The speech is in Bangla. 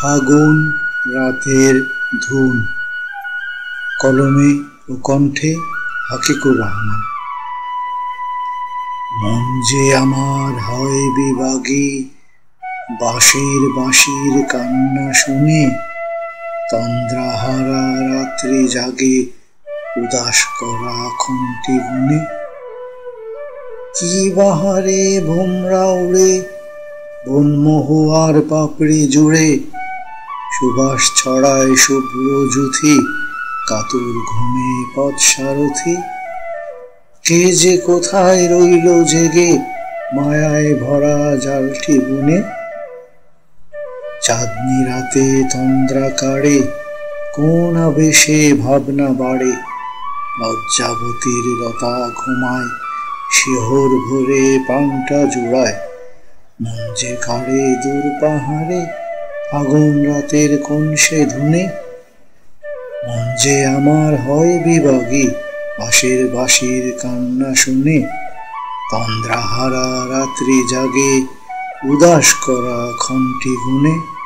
ফাগুন রাতের ধুন। কলমে ও কণ্ঠে হাকিকুর রহমান। মন যে আমার হয় বিভাগী, বাঁশির বাঁশির কান্না শুনে, তন্দ্রাহারা রাত্রি জাগে উদাস করা খুন্তি গুনে। কি বাহারে ভোমরা উড়ে বন মহুয়ার পাপড়ি জুড়ে, সুবাস ছড়ায় শুভ্র যুথি, কাতর ঘুমে পথ সারথি। কে যে কোথায় রইল জেগে মায়ায় ভরা জালটি বুনে। চাঁদনি রাতে তন্দ্রা কাড়ে কোন আবেশে ভাবনা বাড়ে, লজ্জাবতীর লতা ঘুমায় শিহর ভরে প্রাণটা জুড়ায়। মন যে কাড়ে দূর পাহাড়ে ফাগুন রাতের কোন সে ধুনে। মন যে আমার হয় বিভাগী, বাঁশির বাঁশির কান্না শুনে, তন্দ্রাহারা রাত্রি জাগে উদাস করা খন্তি গুনে।